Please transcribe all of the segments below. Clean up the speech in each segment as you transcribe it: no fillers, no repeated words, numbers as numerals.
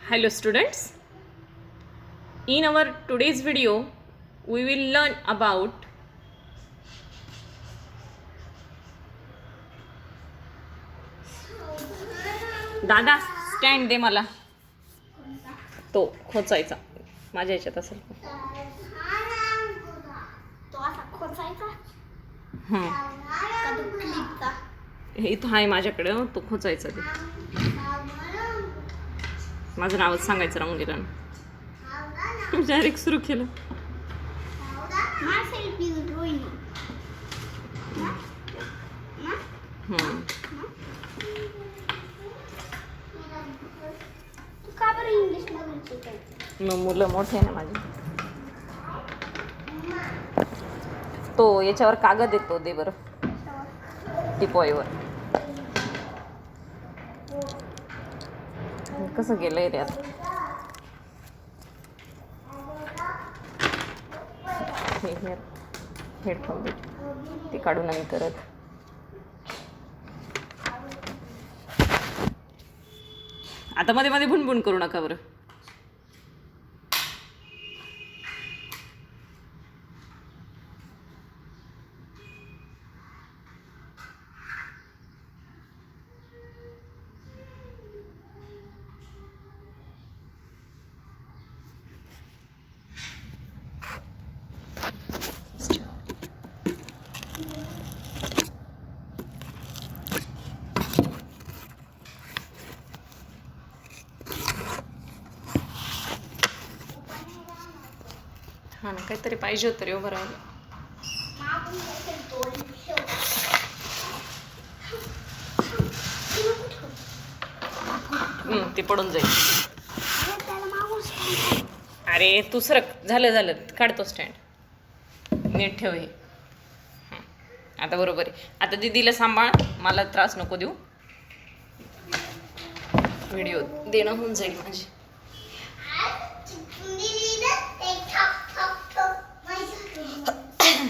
Hello students, in our today's video we will learn about दादा stand दे मला तो खोचायचा माझ्या ह्याच्यात असेल इथं आहे माझ्याकडे तो खोचायचा ते माझं नावच सांगायचं राहून गेलं डायरेक्ट सुरू केलं मग मुलं मोठे आहे ना माझे तो याच्यावर कागद येतो दे बरं टिपॉयवर कसं गेलंय रे आता हेडफोन दे ते काढू नाही करत आता मध्ये मध्ये भुणभुण करू नका बरं हा ना काहीतरी पाहिजे होतं रे उभं राहिलं ते पडून जाईल अरे तू सरक झालं काढतो स्टँड नीट ठेव हे आता बरोबर आहे आता दीदीला सांभाळ मला त्रास नको देऊ व्हिडिओ देणं होऊन जाईल माझी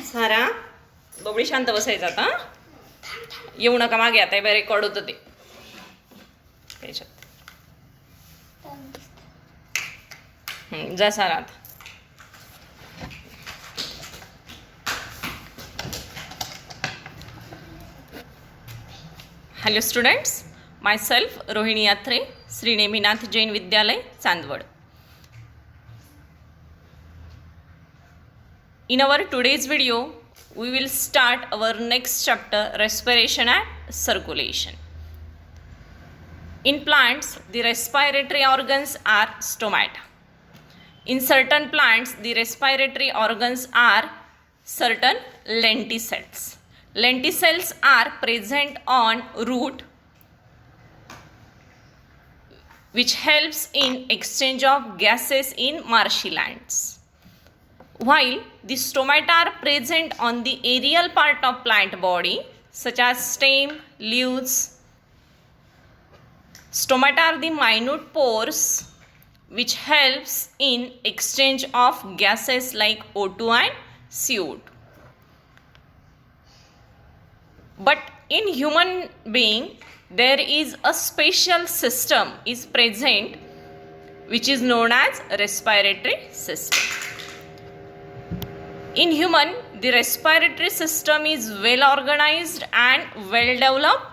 सारा बबडी शांत बसायचं आता येऊ नका मागे आता बरं रेकॉर्ड होतं ते त्याच्यात जा सारा आता hello students my self Rohini यात्रे श्री नेमिनाथ जैन विद्यालय Chandwad. In our today's video, we will start our next chapter, respiration and circulation. In plants, the respiratory organs are stomata. In certain plants, the respiratory organs are certain lenticels. Lenticels are present on root, which helps in exchange of gases in marshy lands. While the stomata are present on the aerial part of plant body such as stem, leaves. Stomata are the minute pores which helps in exchange of gases like O2 and CO2. But in human being there is a special system is present which is known as respiratory system. In human, the respiratory system is well organized and well developed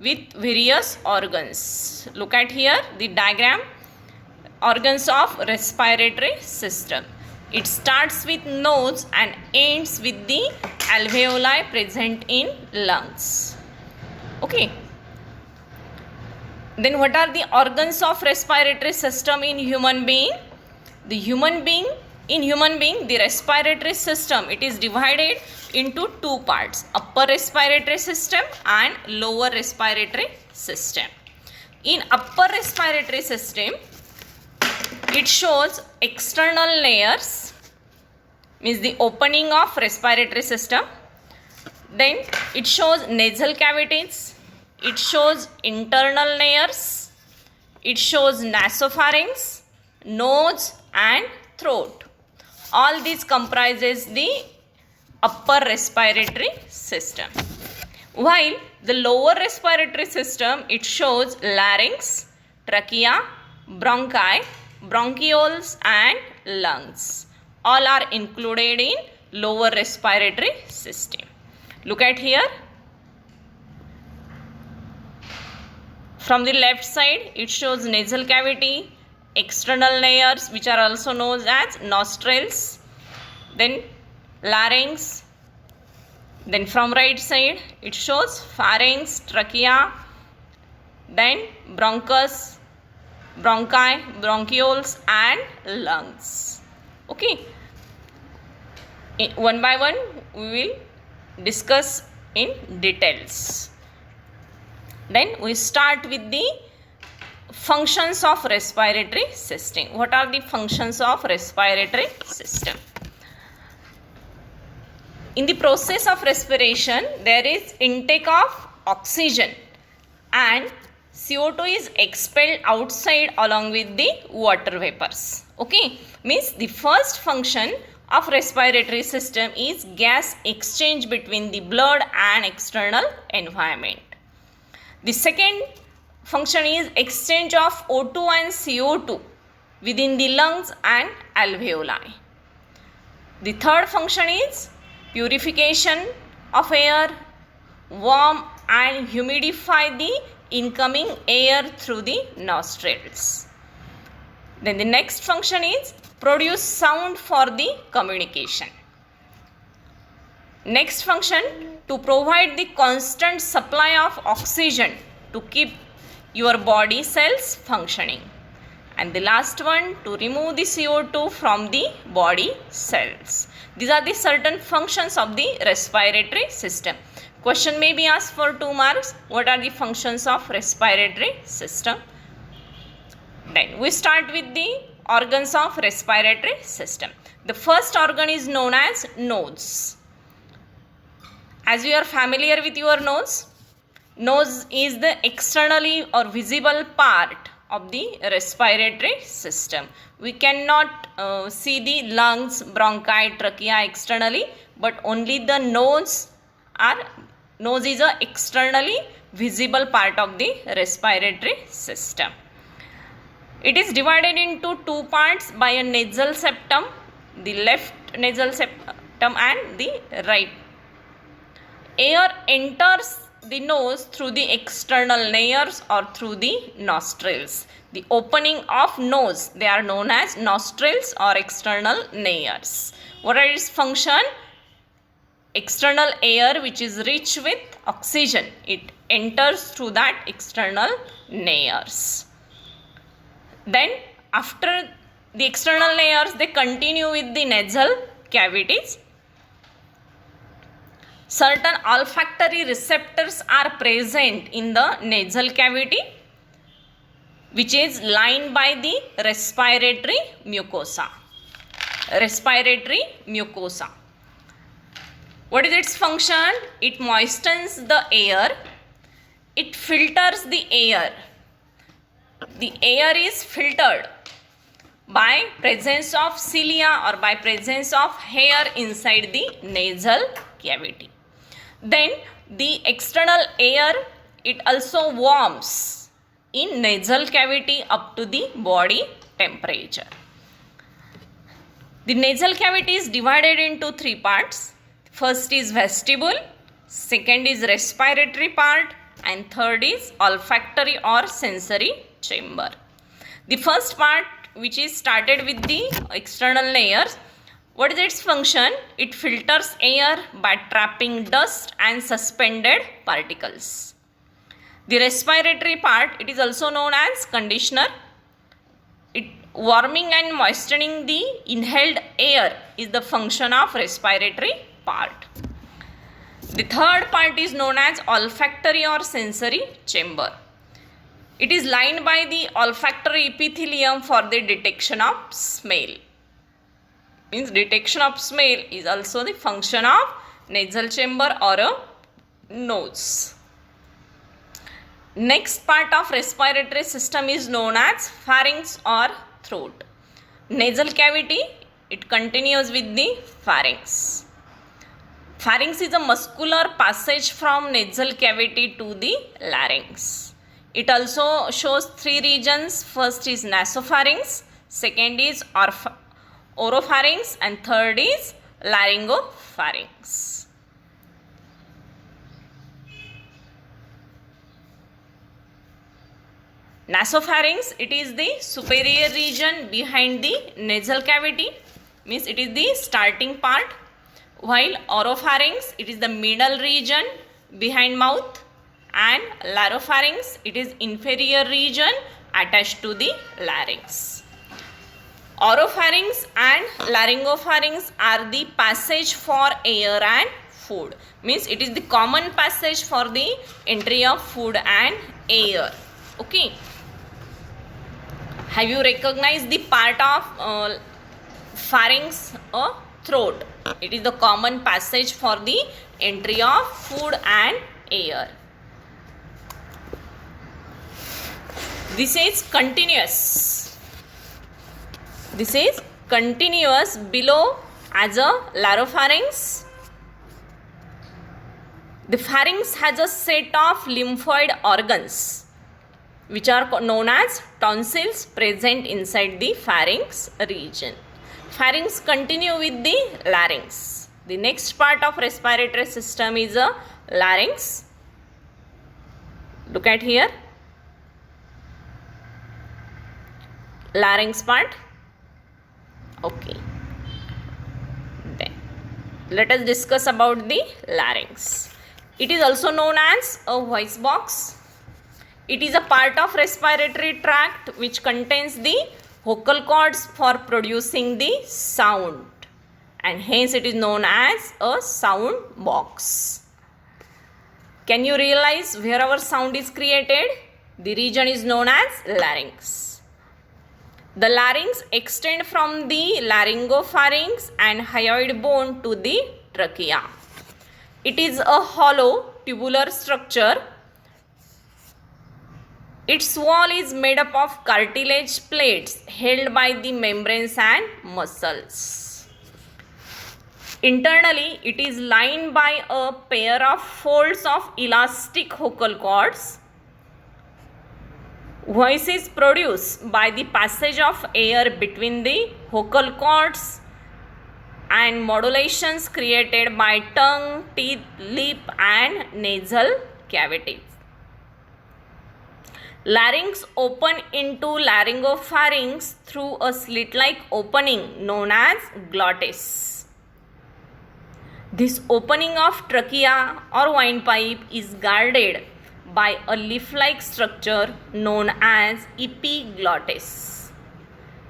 with various organs. Look at here the diagram, organs of respiratory system. It starts with nose and ends with the alveoli present in lungs. Okay. Then what are the organs of respiratory system in human being? In human being, the respiratory system, it is divided into two parts, upper respiratory system and lower respiratory system. In upper respiratory system, it shows external layers, means the opening of respiratory system. Then it shows nasal cavities, it shows internal layers, it shows nasopharynx, nose and throat. All these comprises the upper respiratory system. While the lower respiratory system, it shows larynx, trachea, bronchi, bronchioles and lungs. All are included in lower respiratory system. Look at here. From the left side, it shows nasal cavity, external layers which are also known as nostrils, then larynx. Then from right side, it shows pharynx, trachea, then bronchus, bronchi, bronchioles and lungs. Okay. One by one, we will discuss in details. Then we start with the functions of respiratory system. What are the functions of respiratory system? In the process of respiration, there is intake of oxygen and CO2 is expelled outside along with the water vapors. Okay, means the first function of respiratory system is gas exchange between the blood and external environment. The second function is exchange of O2 and CO2 within the lungs and alveoli. The third function is purification of air, warm and humidify the incoming air through the nostrils. Then the next function is produce sound for the communication. Next function, to provide the constant supply of oxygen to keep your body cells functioning. And the last one, to remove the CO2 from the body cells. These are the certain functions of the respiratory system. Question may be asked for 2 marks. What are the functions of respiratory system? Then we start with the organs of respiratory system. The first organ is known as nose. As you are familiar with your nose, nose is the externally or visible part of the respiratory system. We cannot see the lungs, bronchi, trachea externally, but only the nose is a externally visible part of the respiratory system. It is divided into 2 parts by a nasal septum, the left nasal septum and the right. Air enters the nose through the external layers or through the nostrils. The opening of nose, they are known as nostrils or external layers. What are its function? External air which is rich with oxygen, it enters through that external layers. Then after the external layers, they continue with the nasal cavities. Certain olfactory receptors are present in the nasal cavity, which is lined by the respiratory mucosa. Respiratory mucosa. What is its function? It moistens the air. It filters the air. The air is filtered by presence of cilia or by presence of hair inside the nasal cavity. Then the external air, it also warms in nasal cavity up to the body temperature. The nasal cavity is divided into 3 parts. First is vestibule, second is respiratory part and third is olfactory or sensory chamber. The first part, which is started with the external layers, what is its function? It filters air by trapping dust and suspended particles. The respiratory part, it is also known as conditioner. It warming and moistening the inhaled air is the function of respiratory part. The third part is known as olfactory or sensory chamber. It is lined by the olfactory epithelium for the detection of smell. Means detection of smell is also the function of nasal chamber or a nose. Next part of respiratory system is known as pharynx or throat. Nasal cavity, it continues with the pharynx. Pharynx is a muscular passage from nasal cavity to the larynx. It also shows three regions. First is nasopharynx, second is oropharynx, and third is laryngopharynx. Nasopharynx, it is the superior region behind the nasal cavity, means it is the starting part, while oropharynx, it is the middle region behind mouth, and laryngopharynx, it is inferior region attached to the larynx. Oropharynx and laryngopharynx are the passage for air and food, means it is the common passage for the entry of food and air. Okay. Have you recognized the part of pharynx or throat? It is the common passage for the entry of food and air. This is continuous. This is continuous below as a laryngopharynx. The pharynx has a set of lymphoid organs which are known as tonsils present inside the pharynx region. Pharynx continue with the larynx. The next part of respiratory system is a larynx. Look at here. Larynx part. Okay. Then let us discuss about the larynx. It is also known as a voice box. It is a part of respiratory tract which contains the vocal cords for producing the sound, and hence it is known as a sound box. Can you realize where our sound is created? The region is known as larynx. The larynx extends from the laryngopharynx and hyoid bone to the trachea. It is a hollow tubular structure. Its wall is made up of cartilage plates held by the membranes and muscles. Internally, it is lined by a pair of folds of elastic vocal cords. Voice is produced by the passage of air between the vocal cords and modulations created by tongue, teeth, lip, and nasal cavities. Larynx open into laryngopharynx through a slit-like opening known as glottis. This opening of trachea or windpipe is guarded by a leaf-like structure known as epiglottis.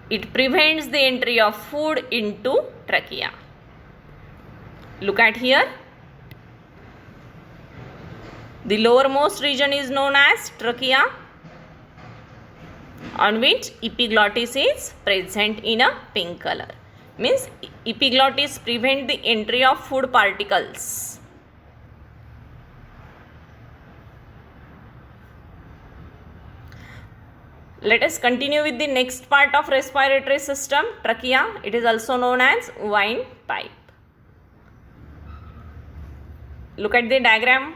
It prevents the entry of food into trachea. Look at here. The lowermost region is known as trachea, on which epiglottis is present in a pink color. Means epiglottis prevent the entry of food particles. Let us continue with the next part of respiratory system, trachea. It is also known as windpipe. Look at the diagram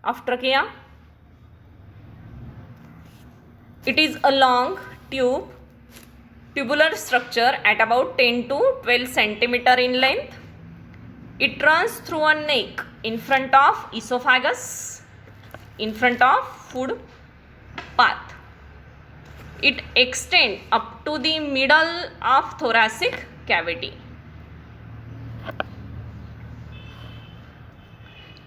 of trachea. It is a long tubular structure at about 10 to 12 centimeter in length. It runs through a neck in front of esophagus, in front of food path. It extends up to the middle of thoracic cavity.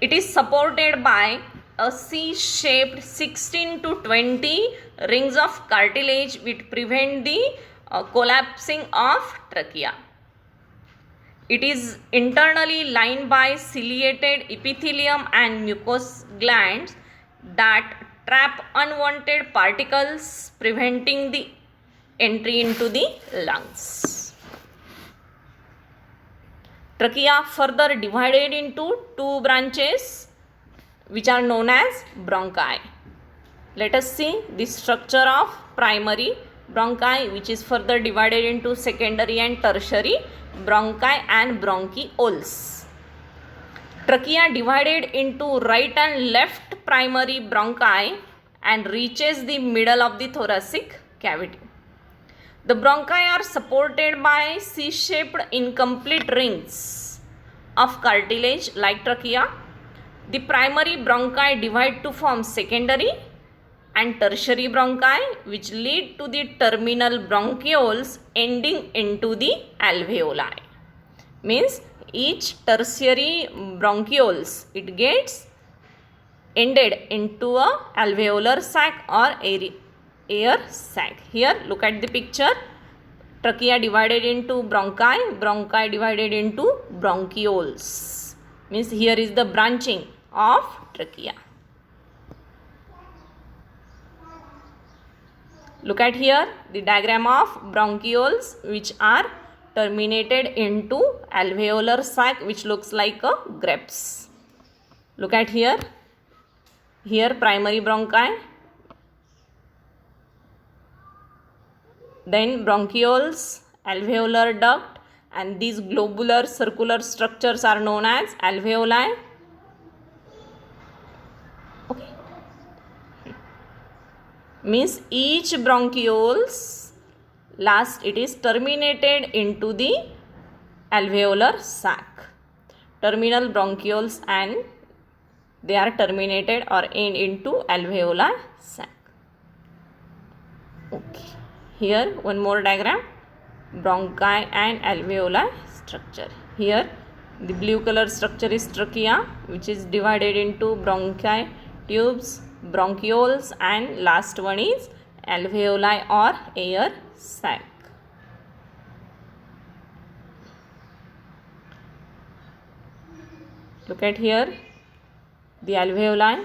It is supported by a C-shaped 16 to 20 rings of cartilage which prevent the collapsing of trachea. It is internally lined by ciliated epithelium and mucous glands that trap unwanted particles, preventing the entry into the lungs. Trachea further divided into two branches which are known as bronchi. Let us see the structure of primary bronchi, which is further divided into secondary and tertiary bronchi and bronchioles. Trachea divided into right and left primary bronchi and reaches the middle of the thoracic cavity. The bronchi are supported by C-shaped incomplete rings of cartilage like trachea. The primary bronchi divide to form secondary and tertiary bronchi, which lead to the terminal bronchioles ending into the alveoli. Means each tertiary bronchioles, it gets ended into a alveolar sac or air sac. Here look at the picture. Trachea divided into bronchi, bronchi divided into bronchioles. Means here is the branching of trachea. Look at here the diagram of bronchioles which are terminated into alveolar sac which looks like a grapes. Look at here. Here primary bronchi, then bronchioles, alveolar duct, and these globular circular structures are known as alveoli. Okay. Means each bronchioles last it is terminated into the alveolar sac. Terminal bronchioles and they are terminated or end into alveolar sac. Okay. Here one more diagram, bronchi and alveolar structure. Here the blue color structure is trachea which is divided into bronchi tubes, bronchioles, and last one is alveoli or air sac. Look at here the alveoli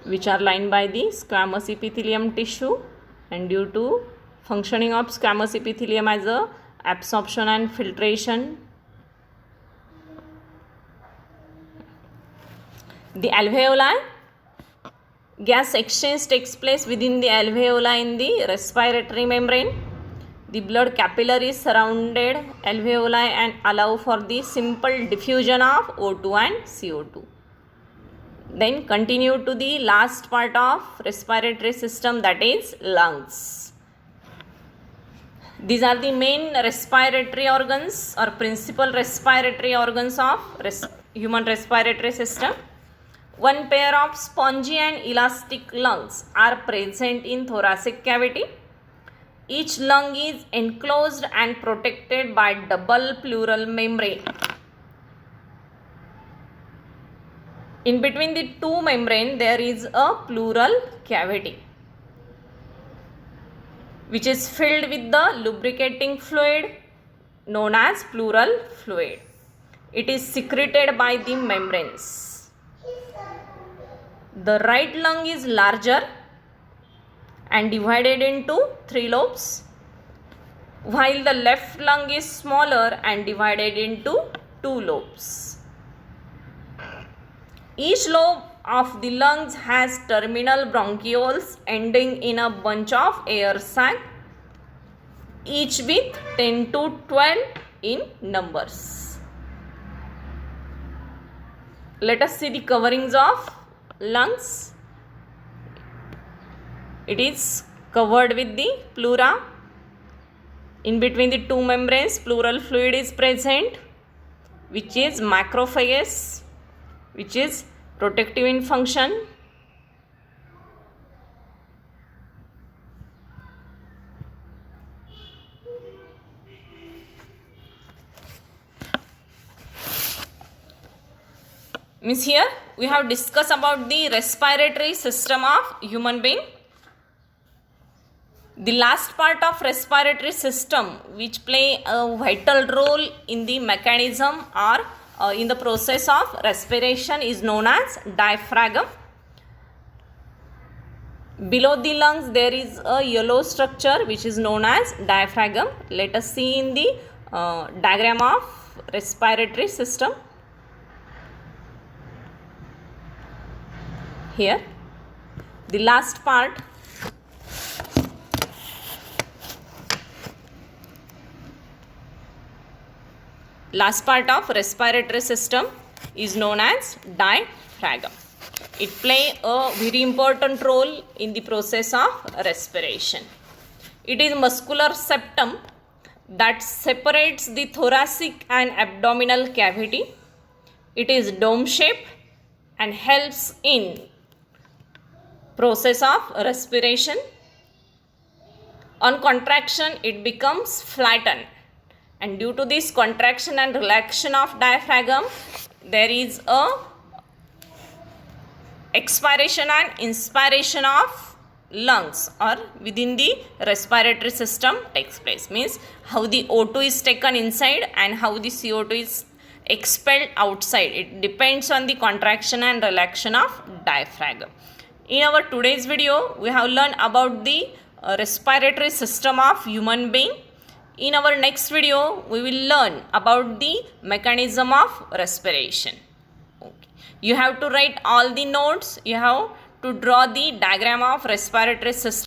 which are lined by the squamous epithelium tissue, and due to functioning of squamous epithelium as a absorption and filtration, the alveoli, gas exchange takes place within the alveoli in the respiratory membrane. The blood capillaries surrounded alveoli and allow for the simple diffusion of O2 and CO2. Then continue to the last part of respiratory system, that is lungs. These are the main respiratory organs or principal respiratory organs of human respiratory system. One pair of spongy and elastic lungs are present in thoracic cavity. Each lung is enclosed and protected by double pleural membrane. In between the two membrane there is a pleural cavity which is filled with the lubricating fluid known as pleural fluid. It is secreted by the membranes. The right lung is larger and divided into 3 lobes, while the left lung is smaller and divided into 2 lobes. Each lobe of the lungs has terminal bronchioles ending in a bunch of air sac, each with 10 to 12 in numbers. Let us see the coverings of lungs. It is covered with the pleura. In between the two membranes, pleural fluid is present, which is macrophagous, which is protective in function. Means here we have discussed about the respiratory system of human being. The last part of respiratory system which play a vital role in the mechanism or in the process of respiration is known as diaphragm. Below the lungs there is a yellow structure which is known as diaphragm. Let us see in the diagram of respiratory system. Here the last part of respiratory system, is known as diaphragm. It play a very important role in the process of respiration. It is muscular septum that separates the thoracic and abdominal cavity. It is dome shape and helps in process of respiration. On contraction, it becomes flattened, and due to this contraction and relaxation of diaphragm, there is a expiration and inspiration of lungs or within the respiratory system takes place. Means how the O2 is taken inside and how the CO2 is expelled outside. It depends on the contraction and relaxation of diaphragm. In our today's video, we have learned about the respiratory system of human being. In our next video, we will learn about the mechanism of respiration. Okay. You have to write all the notes. You have to draw the diagram of respiratory system.